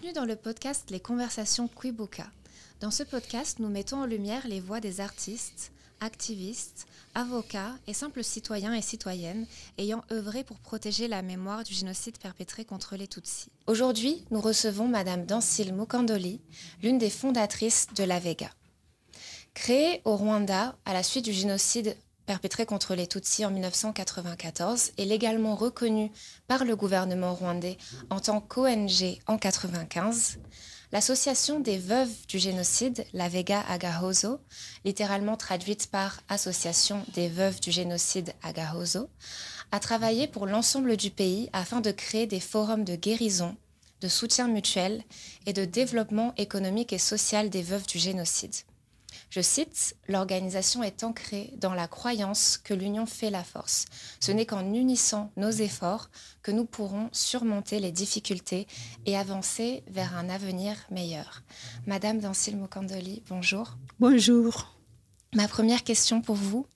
Bienvenue dans le podcast Les Conversations Kwibuka. Dans ce podcast, nous mettons en lumière les voix des artistes, activistes, avocats et simples citoyens et citoyennes ayant œuvré pour protéger la mémoire du génocide perpétré contre les Tutsis. Aujourd'hui, nous recevons Madame Dancile Mukandoli, l'une des fondatrices de l'AVEGA. Créée au Rwanda à la suite du génocide perpétré contre les Tutsis en 1994 et légalement reconnue par le gouvernement rwandais en tant qu'ONG en 1995, l'association des veuves du génocide, l'AVEGA Agahozo, littéralement traduite par Association des veuves du génocide Agahozo, a travaillé pour l'ensemble du pays afin de créer des forums de guérison, de soutien mutuel et de développement économique et social des veuves du génocide. Je cite, « L'organisation est ancrée dans la croyance que l'union fait la force. Ce n'est qu'en unissant nos efforts que nous pourrons surmonter les difficultés et avancer vers un avenir meilleur. » Madame Dancile Mukandoli, bonjour. Bonjour. Ma première question pour vous.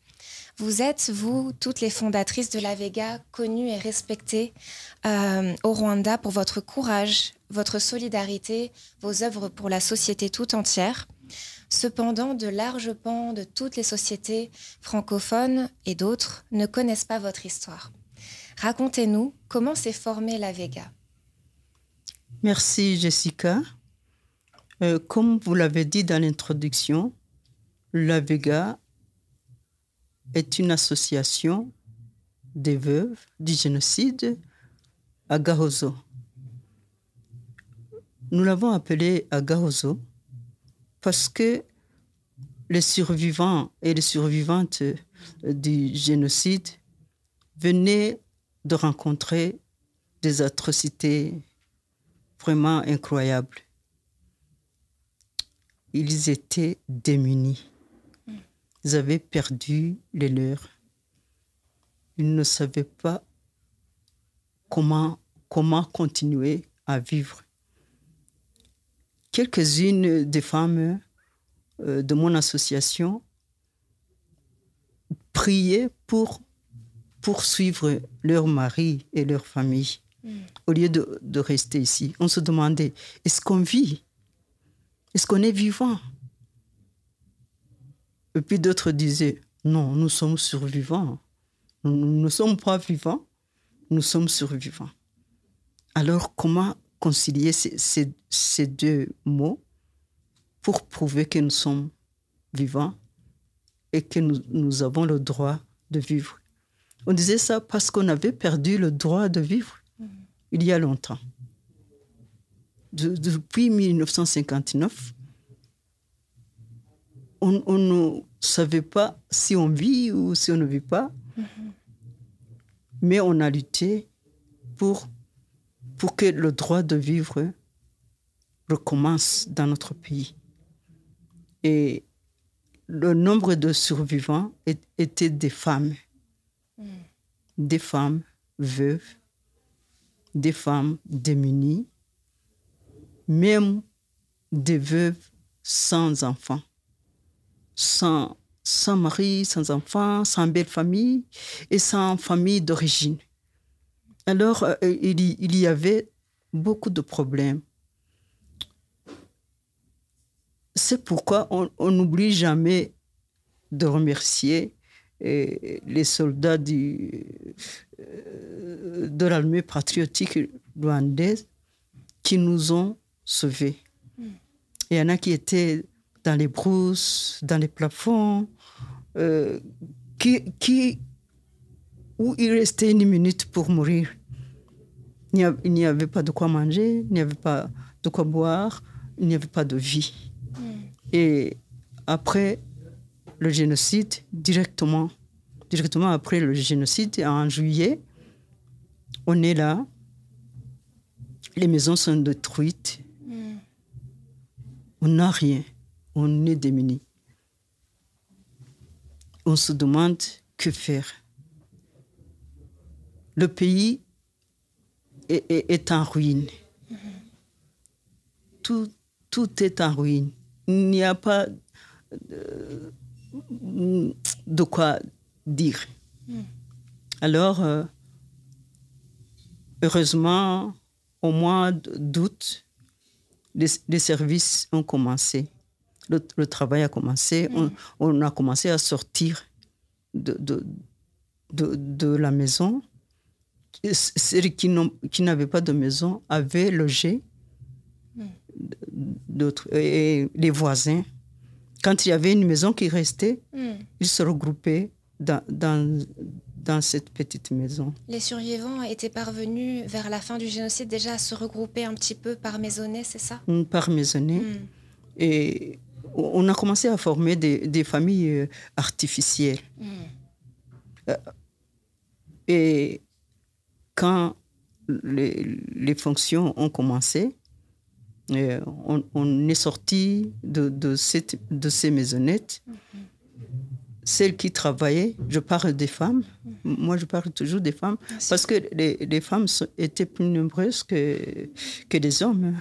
Vous êtes, vous, toutes les fondatrices de l'AVEGA, connues et respectées au Rwanda pour votre courage, votre solidarité, vos œuvres pour la société tout entière. Cependant, de larges pans de toutes les sociétés francophones et d'autres ne connaissent pas votre histoire. Racontez-nous comment s'est formée l'AVEGA. Merci Jessica. Comme vous l'avez dit dans l'introduction, l'AVEGA est une association des veuves du génocide Agahozo. Nous l'avons appelée Agahozo parce que les survivants et les survivantes du génocide venaient de rencontrer des atrocités vraiment incroyables. Ils étaient démunis. Ils avaient perdu les leurs. Ils ne savaient pas comment continuer à vivre. Quelques-unes des femmes de mon association priaient pour poursuivre leurs maris et leurs familles au lieu de rester ici. On se demandait, est-ce qu'on vit? Est-ce qu'on est vivant? Et puis d'autres disaient, non, nous sommes survivants. Nous ne sommes pas vivants, nous sommes survivants. Alors comment concilier ces deux mots pour prouver que nous sommes vivants et que nous avons le droit de vivre? On disait ça parce qu'on avait perdu le droit de vivre il y a longtemps. Depuis 1959, on ne savait pas si on vit ou si on ne vit pas, mais on a lutté pour que le droit de vivre recommence dans notre pays. Et le nombre de survivants était des femmes veuves, des femmes démunies, même des veuves sans enfants, sans mari, sans enfants, sans belle famille et sans famille d'origine. Alors, il y avait beaucoup de problèmes. C'est pourquoi on n'oublie jamais de remercier les soldats de l'armée patriotique rwandaise qui nous ont sauvés. Il y en a qui étaient dans les brousses, dans les plafonds, où il restait une minute pour mourir. Il n'y avait pas de quoi manger, il n'y avait pas de quoi boire, il n'y avait pas de vie. Et après le génocide, directement après le génocide, en juillet, on est là, les maisons sont détruites, on n'a rien, on est démunis. On se demande que faire. Le pays est en ruine. Tout est en ruine. Il n'y a pas de quoi dire. Alors, heureusement, au mois d'août les services ont commencé. Le travail a commencé. On a commencé à sortir de la maison. Ceux qui n'avaient pas de maison avaient logé d'autres, et les voisins. Quand il y avait une maison qui restait, ils se regroupaient dans cette petite maison. Les survivants étaient parvenus vers la fin du génocide déjà à se regrouper un petit peu par maisonnée, c'est ça? Par maisonnée. Et on a commencé à former des familles artificielles. Et quand les fonctions ont commencé, on est sorti de ces maisonnettes. Celles qui travaillaient, je parle des femmes, moi je parle toujours des femmes, parce que les femmes étaient plus nombreuses que les hommes.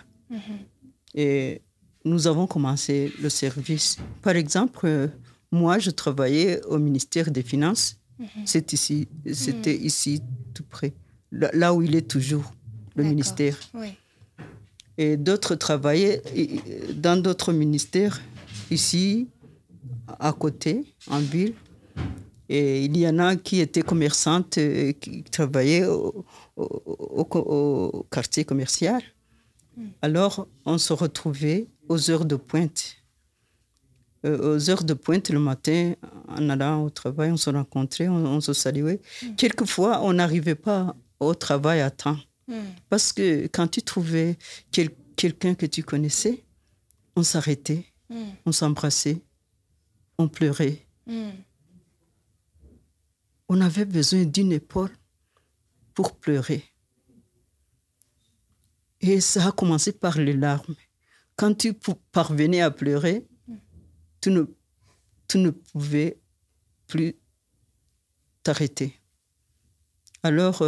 Et nous avons commencé le service. Par exemple, moi je travaillais au ministère des Finances, c'était ici tout près, là où il est toujours, le ministère. Oui. Et d'autres travaillaient dans d'autres ministères, ici, à côté, en ville. Et il y en a qui étaient commerçantes, qui travaillaient au quartier commercial. Alors, on se retrouvait aux heures de pointe. Aux heures de pointe, le matin, en allant au travail, on se rencontrait, on se saluait. Quelquefois, on n'arrivait pas au travail à temps. Parce que quand tu trouvais quelqu'un que tu connaissais, on s'arrêtait, on s'embrassait, on pleurait. On avait besoin d'une épaule pour pleurer. Et ça a commencé par les larmes. Quand tu parvenais à pleurer, tu ne pouvais plus t'arrêter. Alors,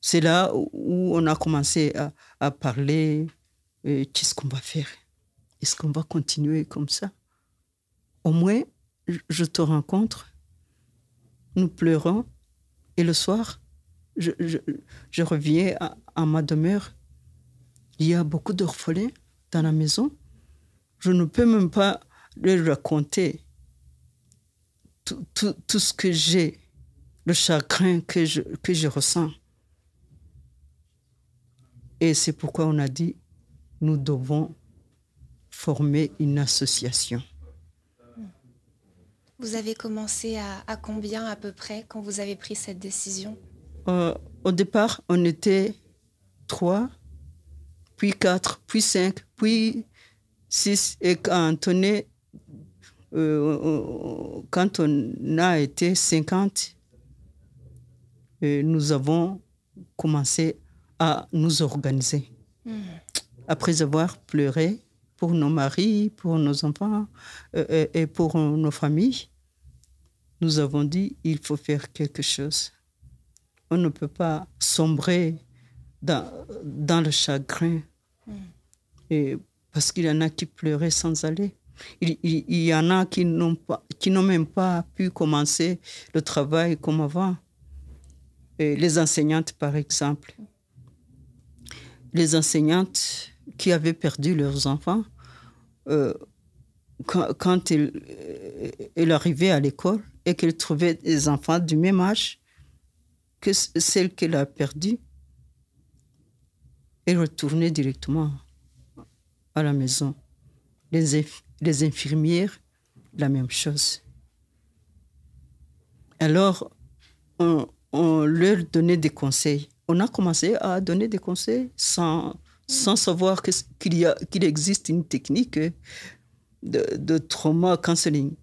c'est là où on a commencé à parler. Qu'est-ce qu'on va faire? Est-ce qu'on va continuer comme ça? Au moins, je te rencontre, nous pleurons, et le soir, je reviens à ma demeure. Il y a beaucoup d'orphelins dans la maison. Je ne peux même pas leur raconter tout ce que j'ai, le chagrin que je ressens. Et c'est pourquoi on a dit, nous devons former une association. Vous avez commencé à combien à peu près quand vous avez pris cette décision? Au départ, on était 3, puis 4, puis 5, puis 6. Et quand on a été 50, nous avons commencé à nous organiser. Après avoir pleuré pour nos maris, pour nos enfants et pour nos familles, nous avons dit il faut faire quelque chose. On ne peut pas sombrer dans le chagrin. Et parce qu'il y en a qui pleuraient sans aller. Il y en a qui n'ont même pas pu commencer le travail comme avant. Et les enseignantes, par exemple. Les enseignantes qui avaient perdu leurs enfants, quand elles arrivaient à l'école et qu'elles trouvaient des enfants du même âge que celle qu'elle a perdue, elles retournaient directement à la maison. Les infirmières, la même chose. Alors, on leur donnait des conseils. On a commencé à donner des conseils sans savoir qu'il existe une technique de trauma counseling.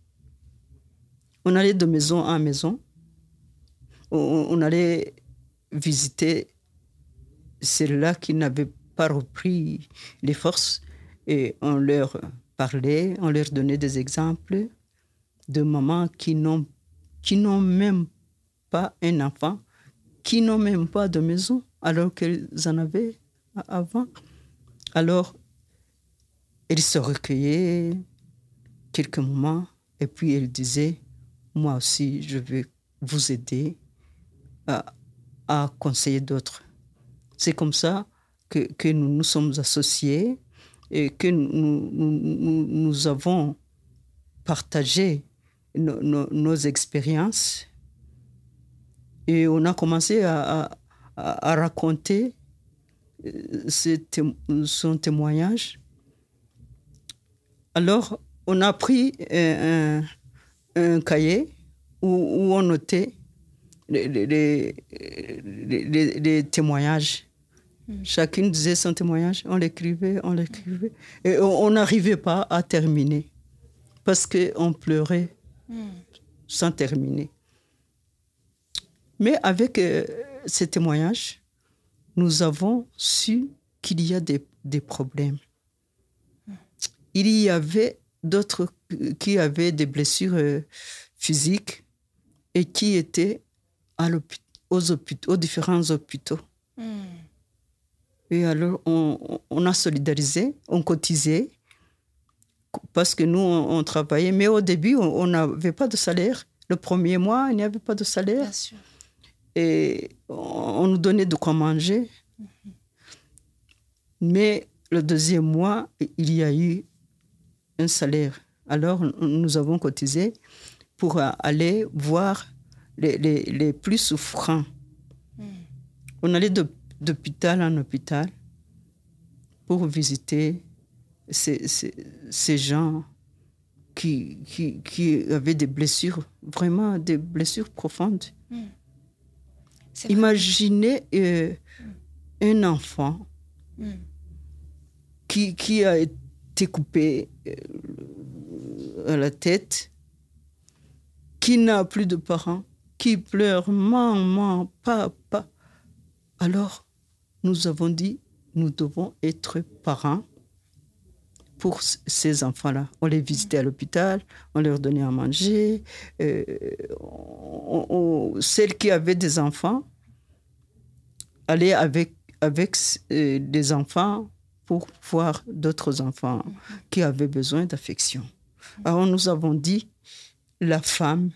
On allait de maison en maison. On allait visiter ceux-là qui n'avaient pas repris les forces et on leur parlait, on leur donnait des exemples de mamans qui n'ont même pas un enfant, qui n'ont même pas de maison, alors qu'elles en avaient avant. Alors, elles se recueillaient quelques moments et puis elles disaient, moi aussi, je vais vous aider à conseiller d'autres. C'est comme ça que nous nous sommes associés et que nous avons partagé nos expériences. Et on a commencé à raconter son témoignage. Alors, on a pris un cahier où on notait les témoignages. Chacune disait son témoignage, on l'écrivait. Et on n'arrivait pas à terminer parce qu'on pleurait sans terminer. Mais avec ces témoignages, nous avons su qu'il y a des problèmes. Il y avait d'autres qui avaient des blessures physiques et qui étaient aux différents hôpitaux. Et alors, on a solidarisé, on cotisait, parce que nous, on travaillait. Mais au début, on n'avait pas de salaire. Le premier mois, il n'y avait pas de salaire. Bien sûr. Et on nous donnait de quoi manger. Mais le deuxième mois, il y a eu un salaire. Alors, nous avons cotisé pour aller voir les plus souffrants. On allait d'hôpital en hôpital pour visiter ces gens qui avaient des blessures, vraiment des blessures profondes. Imaginez un enfant qui a été coupé à la tête, qui n'a plus de parents, qui pleure, maman, papa. Alors, nous avons dit, nous devons être parents pour ces enfants-là. On les visitait à l'hôpital, on leur donnait à manger. Celles qui avaient des enfants allaient avec des enfants pour voir d'autres enfants qui avaient besoin d'affection. Alors, nous avons dit, la femme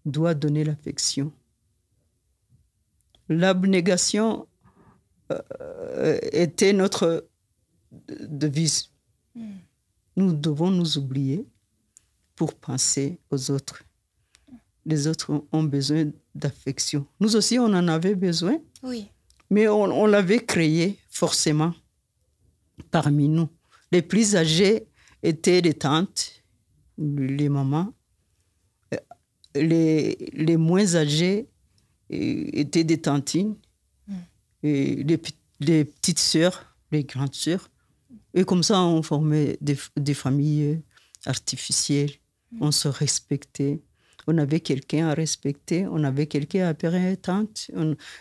doit donner l'affection. L'abnégation était notre devise. Nous devons nous oublier pour penser aux autres. Les autres ont besoin d'affection. Nous aussi, on en avait besoin, mais on l'avait créé forcément parmi nous. Les plus âgés étaient les tantes, les mamans. Les moins âgés étaient des tantines, et les petites sœurs, les grandes sœurs. Et comme ça, on formait des familles artificielles. On se respectait. On avait quelqu'un à respecter. On avait quelqu'un à appeler tante.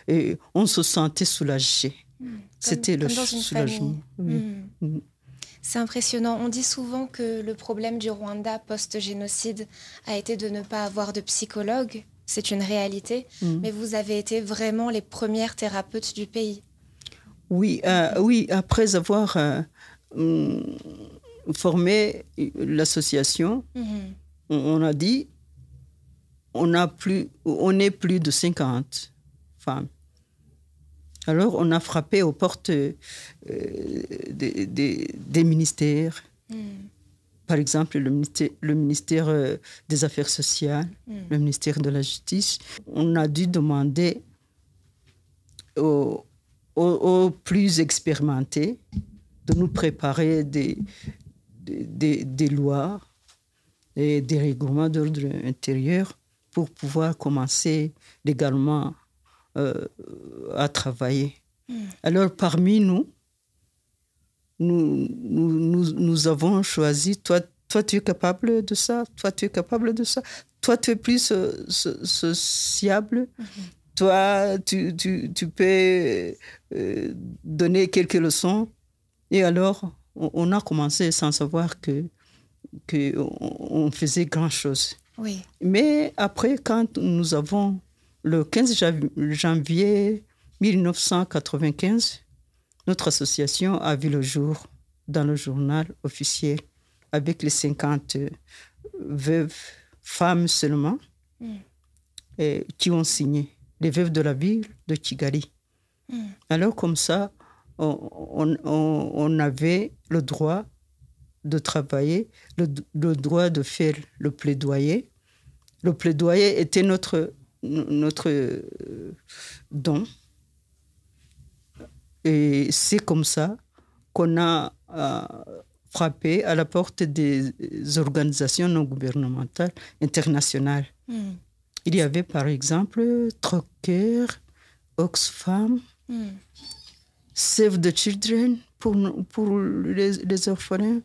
Et on se sentait soulagé. C'était le soulagement. C'est impressionnant. On dit souvent que le problème du Rwanda post-génocide a été de ne pas avoir de psychologue. C'est une réalité. Mais vous avez été vraiment les premières thérapeutes du pays. Oui, après avoir formé l'association, on a dit on est plus de 50 femmes. Alors, on a frappé aux portes des ministères. Par exemple, le ministère des Affaires sociales, le ministère de la Justice. On a dû demander aux plus expérimentés de nous préparer des lois et des règlements d'ordre intérieur pour pouvoir commencer légalement à travailler. Alors, parmi nous avons choisi, toi, tu es capable de ça, toi, tu es capable de ça, toi, tu es plus sociable, toi, tu peux donner quelques leçons. Et alors, on a commencé sans savoir qu'on faisait grand-chose. Oui. Mais après, quand nous avons, le 15 janvier 1995, notre association a vu le jour dans le journal officiel avec les 50 veuves, femmes seulement, qui ont signé, les veuves de la ville de Kigali. Alors comme ça, on avait le droit de travailler, le droit de faire le plaidoyer. Le plaidoyer était notre don. Et c'est comme ça qu'on a frappé à la porte des organisations non gouvernementales internationales. Il y avait par exemple Trocker, Oxfam, Save the Children pour les orphelins.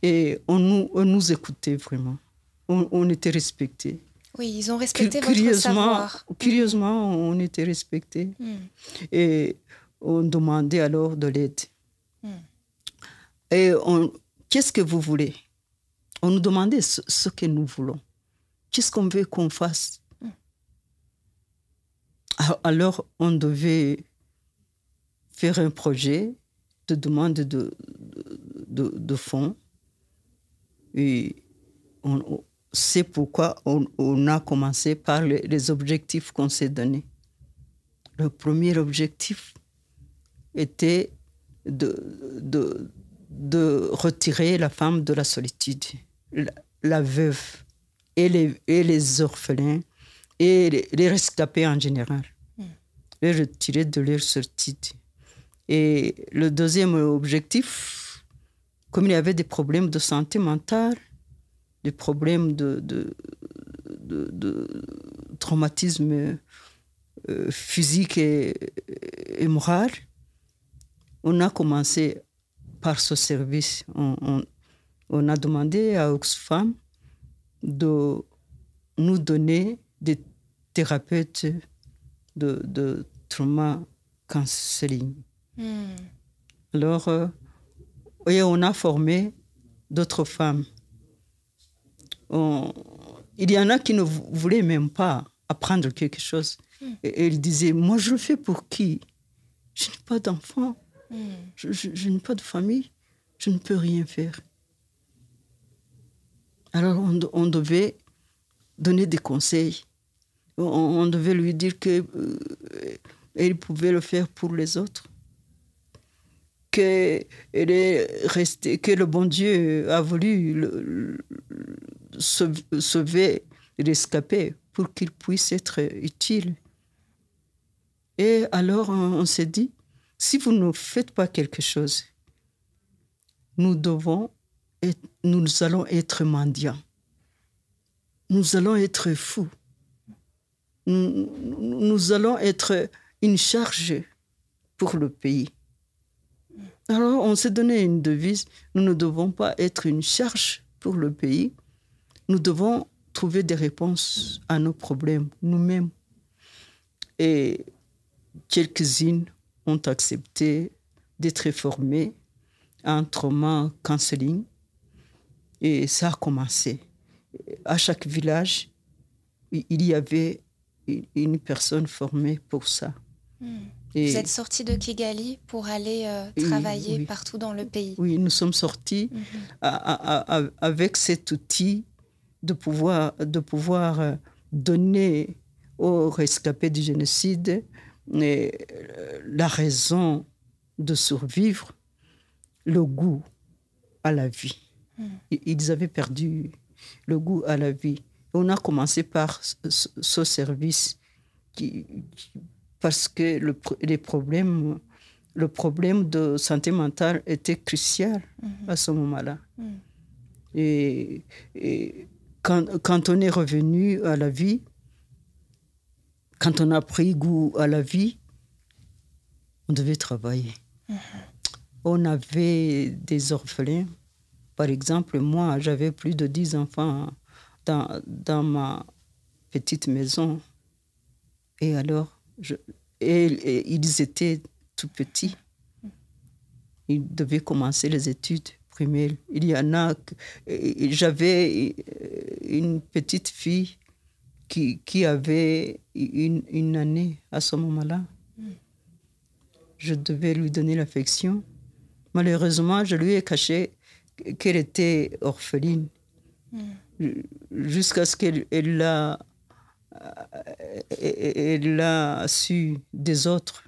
Et on nous écoutait vraiment. On était respectés. Oui, ils ont respecté votre savoir. Curieusement, on était respectés. Et on demandait alors de l'aide. Et qu'est-ce que vous voulez? On nous demandait ce que nous voulons. Qu'est-ce qu'on veut qu'on fasse? Alors, on devait faire un projet de demande de fonds. Et c'est pourquoi on a commencé par les objectifs qu'on s'est donnés. Le premier objectif était de retirer la femme de la solitude, la veuve et les orphelins et les rescapés en général. Les retirer de leur solitude. Et le deuxième objectif, comme il y avait des problèmes de santé mentale, des problèmes de traumatisme physique et moral, on a commencé par ce service. On a demandé à Oxfam de nous donner des thérapeutes de trauma counseling. Alors, et on a formé d'autres femmes. Il y en a qui ne voulaient même pas apprendre quelque chose. Et elles disaient, moi je le fais pour qui? Je n'ai pas d'enfant, je n'ai pas de famille, je ne peux rien faire. Alors on devait donner des conseils. On devait lui dire qu'elle pouvait le faire pour les autres. Que le bon Dieu a voulu sauver et rescaper pour qu'il puisse être utile. Et alors on s'est dit, si vous ne faites pas quelque chose, nous allons être mendiants. Nous allons être fous. Nous allons être une charge pour le pays. Alors, on s'est donné une devise. Nous ne devons pas être une charge pour le pays. Nous devons trouver des réponses à nos problèmes nous-mêmes. Et quelques-unes ont accepté d'être formées en trauma counseling. Et ça a commencé. À chaque village, il y avait une personne formée pour ça. Et vous êtes sortis de Kigali pour aller travailler partout dans le pays. Oui, nous sommes sortis avec cet outil de pouvoir donner aux rescapés du génocide la raison de survivre, le goût à la vie. Ils avaient perdu le goût à la vie. On a commencé par ce service parce que le problème de santé mentale était crucial à ce moment-là. Et quand on est revenu à la vie, quand on a pris goût à la vie, on devait travailler. On avait des orphelins. Par exemple, moi, j'avais plus de 10 enfants dans ma petite maison. Et alors, ils étaient tout petits. Ils devaient commencer les études primaires. Il y en a... J'avais une petite fille qui avait une année à ce moment-là. Je devais lui donner l'affection. Malheureusement, je lui ai caché qu'elle était orpheline. Jusqu'à ce qu'elle l'a su des autres.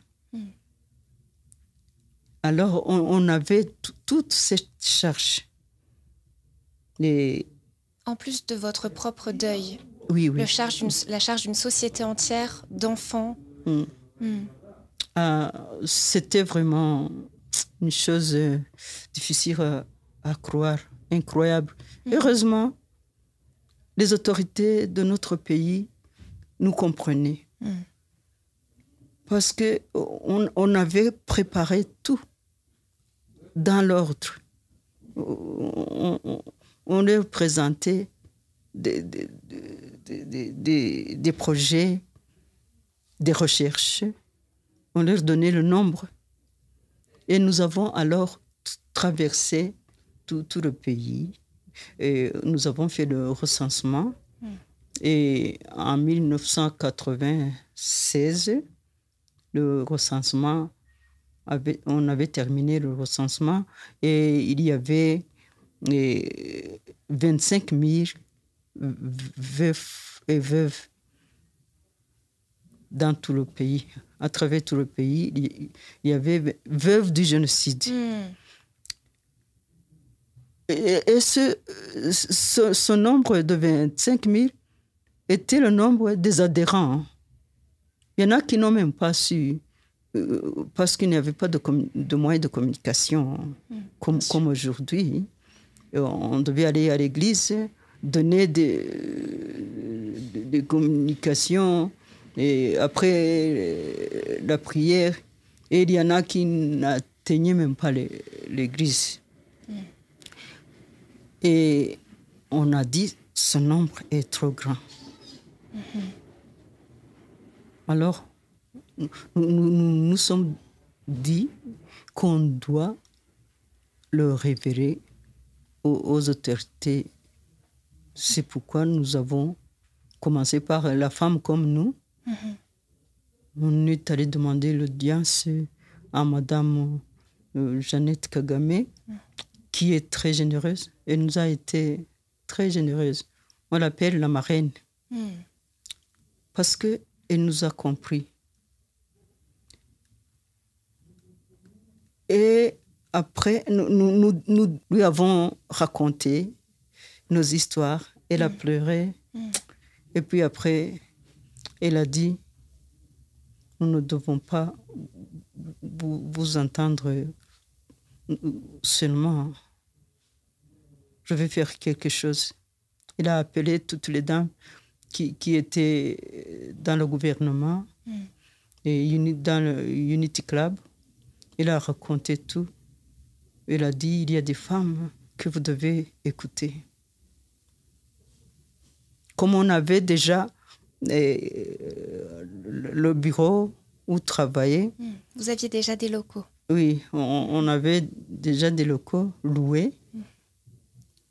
Alors, on avait toute cette charge. En plus de votre propre deuil, oui. la charge d'une société entière d'enfants. C'était vraiment une chose difficile à croire, incroyable. Heureusement, les autorités de notre pays nous comprenaient. Parce qu'on avait préparé tout dans l'ordre. On leur présentait des projets, des recherches. On leur donnait le nombre. Et nous avons alors traversé tout le pays. Et nous avons fait le recensement. Et en 1996, le recensement, on avait terminé le recensement et il y avait 25 000 veufs et veuves dans tout le pays. À travers tout le pays, il y avait veuves du génocide. Et ce nombre de 25 000 était le nombre des adhérents. Il y en a qui n'ont même pas su, parce qu'il n'y avait pas de moyens de communication comme aujourd'hui. On devait aller à l'église, donner des communications, et après la prière, et il y en a qui n'atteignaient même pas l'église. Et on a dit, ce nombre est trop grand. Alors, nous sommes dit qu'on doit le révéler aux autorités. C'est pourquoi nous avons commencé par la femme comme nous. On est allé demander l'audience à Madame Jeannette Kagame, qui est très généreuse. Elle nous a été très généreuse. On l'appelle la marraine. Parce qu'elle nous a compris. Et après, nous lui avons raconté nos histoires. Elle a pleuré. Et puis après, elle a dit, nous ne devons pas vous entendre seulement. Je vais faire quelque chose. Il a appelé toutes les dames qui étaient dans le gouvernement et dans le Unity Club. Il a raconté tout. Il a dit, il y a des femmes que vous devez écouter. Comme on avait déjà le bureau où travailler. Vous aviez déjà des locaux? Oui, on avait déjà des locaux loués.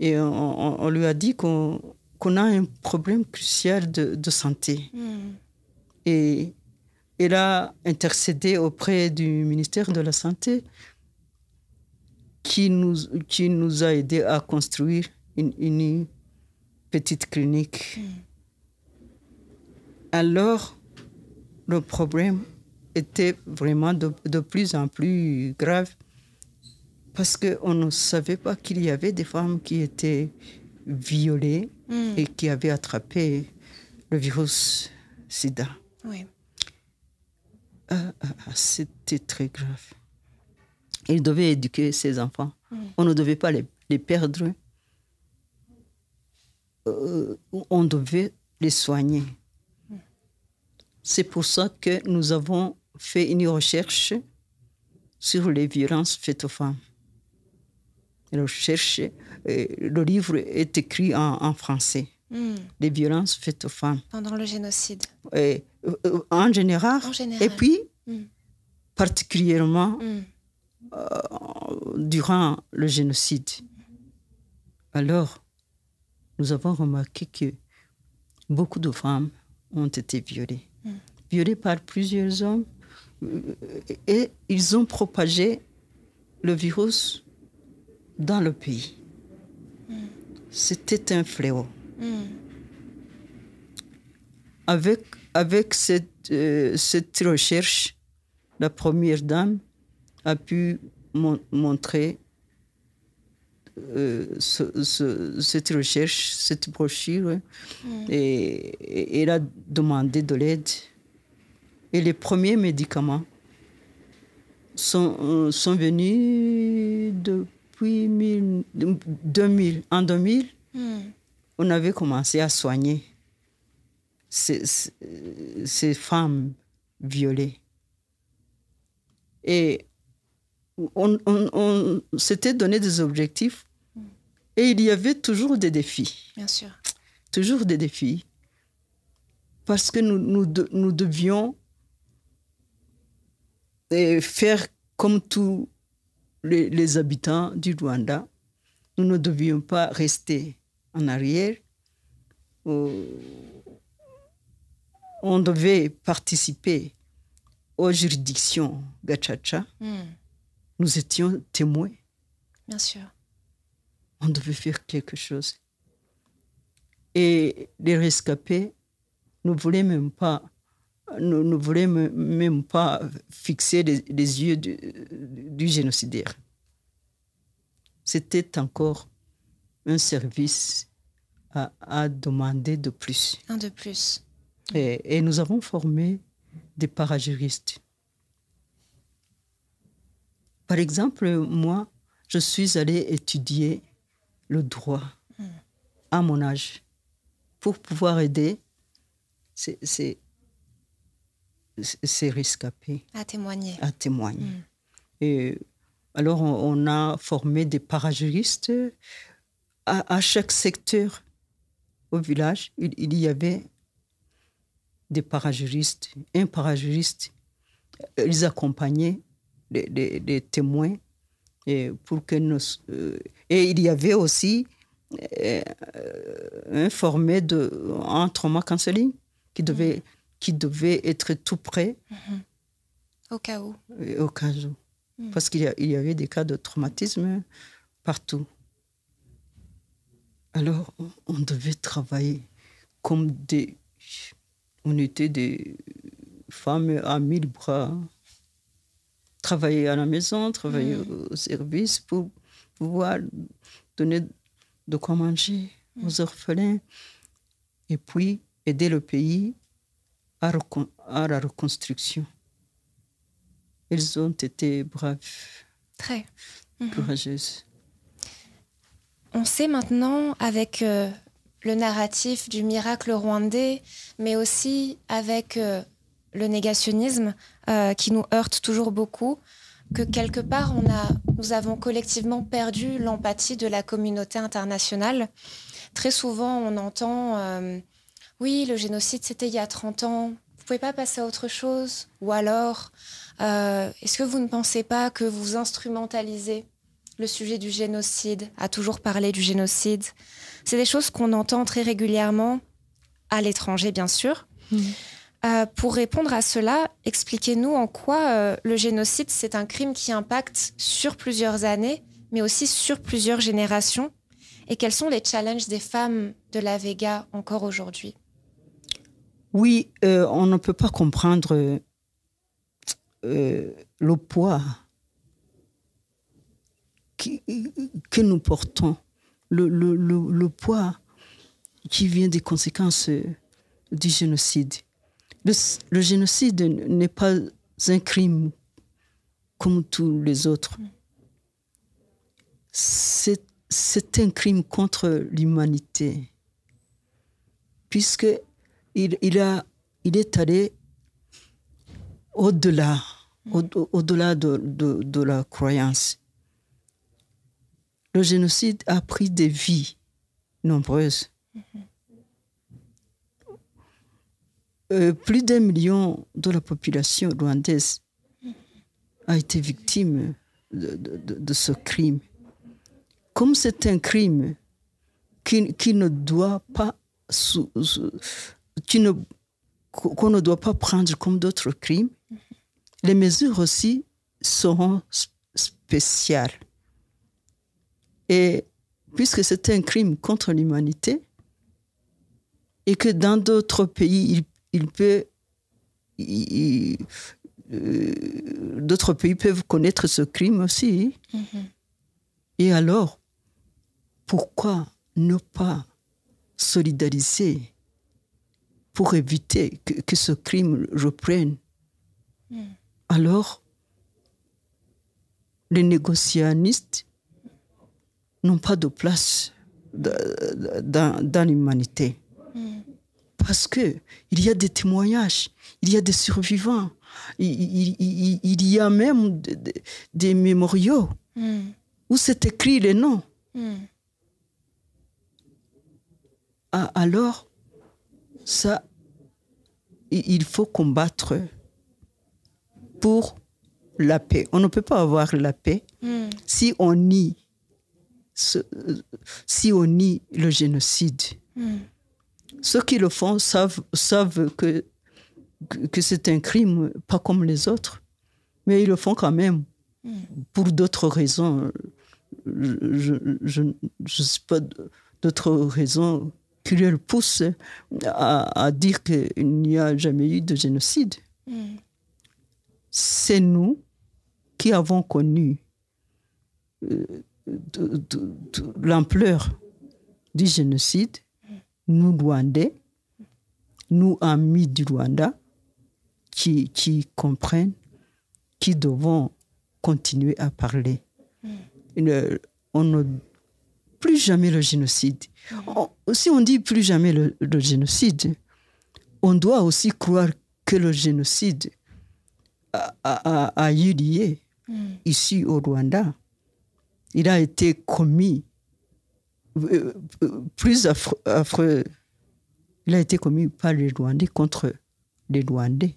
Et on lui a dit qu'on a un problème crucial de santé. Et il a intercédé auprès du ministère de la Santé qui nous a aidés à construire une petite clinique. Alors, le problème était vraiment de plus en plus grave parce qu'on ne savait pas qu'il y avait des femmes qui étaient violées et qui avaient attrapé le virus sida. Oui. C'était très grave. Il devait éduquer ses enfants. On ne devait pas les perdre. On devait les soigner. C'est pour ça que nous avons fait une recherche sur les violences faites aux femmes. Le livre est écrit en français. Les violences faites aux femmes. Pendant le génocide. En général. Et puis, particulièrement durant le génocide. Alors, nous avons remarqué que beaucoup de femmes ont été violées. Violées par plusieurs hommes. Et ils ont propagé le virus dans le pays. C'était un fléau. Avec cette recherche, la première dame a pu montré cette recherche, cette brochure, et elle a demandé de l'aide. Et les premiers médicaments sont venus depuis 2000. En 2000, on avait commencé à soigner ces femmes violées. Et on s'était donné des objectifs et il y avait toujours des défis. Bien sûr. Toujours des défis. Parce que nous devions faire comme tous les habitants du Rwanda. Nous ne devions pas rester en arrière. On devait participer aux juridictions Gacaca. Nous étions témoins. Bien sûr. On devait faire quelque chose. Et les rescapés ne voulaient même pas fixer les yeux du génocidaire. C'était encore un service à demander de plus. Un de plus. Et nous avons formé des parajuristes. Par exemple, moi, je suis allée étudier le droit à mon âge pour pouvoir aider ces rescapés. À témoigner. Et alors, on a formé des parajuristes à chaque secteur au village. Il y avait des parajuristes, un parajuriste. Ils accompagnaient les témoins pour que et il y avait aussi un formé en trauma counseling qui devait être tout prêt au cas où. Parce qu'il y avait des cas de traumatisme partout. Alors on devait travailler comme on était des femmes à 1000 bras. Travailler à la maison, travailler au service pour pouvoir donner de quoi manger aux orphelins et puis aider le pays à la reconstruction. Elles ont été braves, très courageuses. On sait maintenant, avec le narratif du miracle rwandais, mais aussi avec le négationnisme qui nous heurte toujours beaucoup, que quelque part, nous avons collectivement perdu l'empathie de la communauté internationale. Très souvent, on entend oui, le génocide, c'était il y a 30 ans, vous ne pouvez pas passer à autre chose ? Ou alors, est-ce que vous ne pensez pas que vous instrumentalisez le sujet du génocide, à toujours parler du génocide ? C'est des choses qu'on entend très régulièrement, à l'étranger, bien sûr. Pour répondre à cela, expliquez-nous en quoi le génocide, c'est un crime qui impacte sur plusieurs années, mais aussi sur plusieurs générations. Et quels sont les challenges des femmes de la Vega encore aujourd'hui ? Oui, on ne peut pas comprendre le poids que nous portons, le poids qui vient des conséquences du génocide. Le génocide n'est pas un crime comme tous les autres. C'est un crime contre l'humanité, puisqu'il est allé au-delà de la croyance. Le génocide a pris des vies nombreuses. Plus d'1 million de la population rwandaise a été victime de ce crime. Comme c'est un crime qui ne doit pas qu'on ne doit pas prendre comme d'autres crimes, les mesures aussi seront spéciales. Et puisque c'est un crime contre l'humanité et que dans d'autres pays, il peut d'autres pays peuvent connaître ce crime aussi. Et alors, pourquoi ne pas solidariser pour éviter que ce crime reprenne? Alors, les négociationnistes n'ont pas de place dans l'humanité. Parce qu'il y a des témoignages, il y a des survivants, il y a même des mémoriaux où c'est écrit les noms. Alors, ça, il faut combattre pour la paix. On ne peut pas avoir la paix si on nie le génocide. Ceux qui le font savent que c'est un crime, pas comme les autres, mais ils le font quand même pour d'autres raisons. Je ne sais pas d'autres raisons qui les poussent à dire qu'il n'y a jamais eu de génocide. C'est nous qui avons connu l'ampleur du génocide, nous Rwandais, nous amis du Rwanda, qui comprennent, qui devons continuer à parler. On ne plus jamais le génocide. Si on dit plus jamais le génocide, on doit aussi croire que le génocide a eu lieu ici au Rwanda. Il a été commis plus affreux. Il a été commis par les Rwandais contre les Rwandais.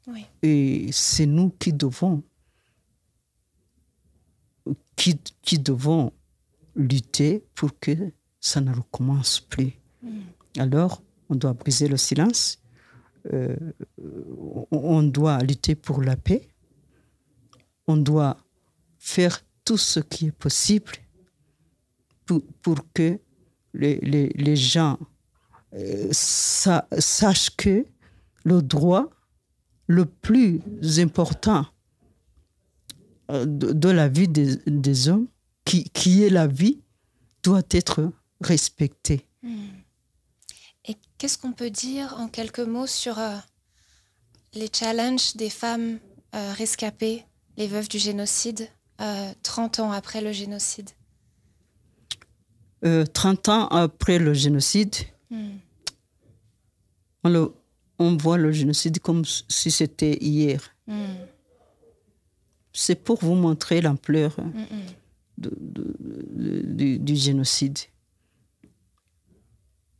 Oui. Et c'est nous qui devons lutter pour que ça ne recommence plus. Alors, on doit briser le silence. On doit lutter pour la paix. On doit faire tout ce qui est possible pour que les gens sachent que le droit le plus important de la vie des hommes, qui est la vie, doit être respecté. Et qu'est-ce qu'on peut dire en quelques mots sur les challenges des femmes rescapées, les veuves du génocide, 30 ans après le génocide? 30 ans après le génocide, on voit le génocide comme si c'était hier. C'est pour vous montrer l'ampleur du génocide.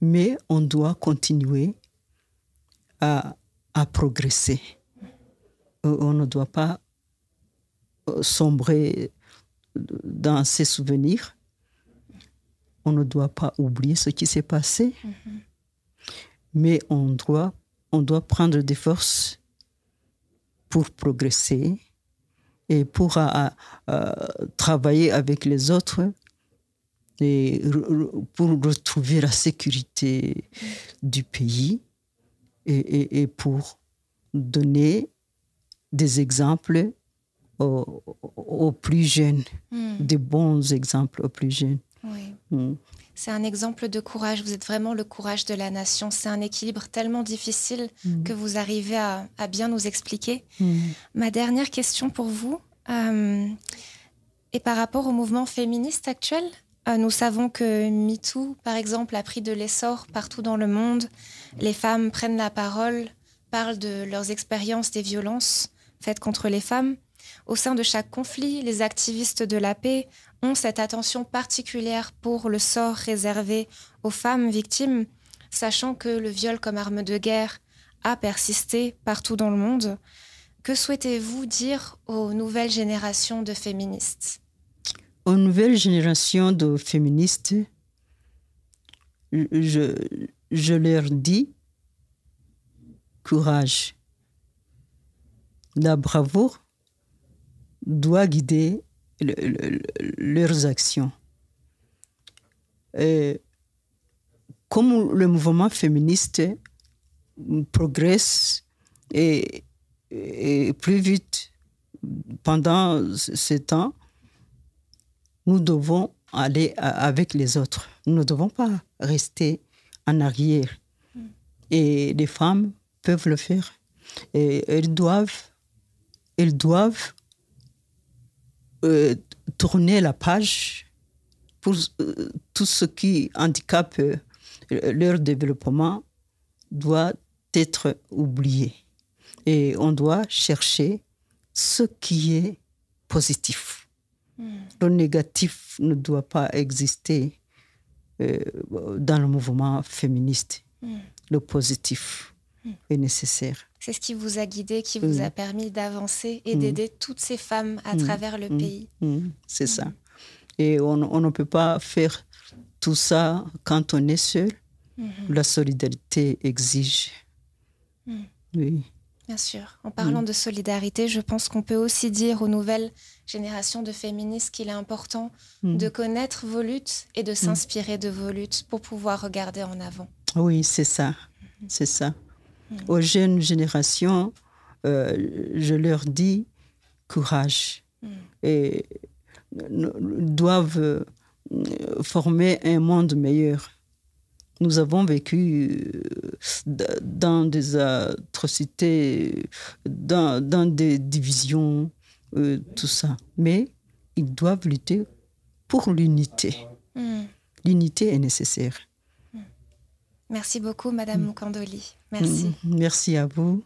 Mais on doit continuer à progresser. On ne doit pas sombrer dans ses souvenirs. On ne doit pas oublier ce qui s'est passé. Mais on doit prendre des forces pour progresser et pour travailler avec les autres et pour retrouver la sécurité du pays et pour donner des exemples aux plus jeunes, des bons exemples aux plus jeunes. Oui. C'est un exemple de courage. Vous êtes vraiment le courage de la nation. C'est un équilibre tellement difficile que vous arrivez à bien nous expliquer. Ma dernière question pour vous est par rapport au mouvement féministe actuel. Nous savons que MeToo, par exemple, a pris de l'essor partout dans le monde. Les femmes prennent la parole, parlent de leurs expériences des violences faites contre les femmes. Au sein de chaque conflit, les activistes de la paix ont cette attention particulière pour le sort réservé aux femmes victimes, sachant que le viol comme arme de guerre a persisté partout dans le monde. Que souhaitez-vous dire aux nouvelles générations de féministes ? Aux nouvelles générations de féministes, je leur dis courage. La bravoure doit guider leurs actions. Et comme le mouvement féministe progresse et plus vite, pendant ce temps, nous devons aller avec les autres. Nous ne devons pas rester en arrière. Et les femmes peuvent le faire. Et elles doivent tourner la page pour tout ce qui handicape leur développement doit être oublié. Et on doit chercher ce qui est positif. Le négatif ne doit pas exister dans le mouvement féministe. Le positif est nécessaire. C'est ce qui vous a guidé, qui vous a permis d'avancer et d'aider toutes ces femmes à travers le pays. C'est ça. Et on ne peut pas faire tout ça quand on est seul. La solidarité exige. Oui. Bien sûr. En parlant de solidarité, je pense qu'on peut aussi dire aux nouvelles générations de féministes qu'il est important de connaître vos luttes et de s'inspirer de vos luttes pour pouvoir regarder en avant. Oui, c'est ça. C'est ça. Aux jeunes générations, je leur dis courage. Et doivent former un monde meilleur. Nous avons vécu dans des atrocités, dans des divisions, tout ça. Mais ils doivent lutter pour l'unité. L'unité est nécessaire. Merci beaucoup, Madame Mukandoli. Merci. Merci à vous.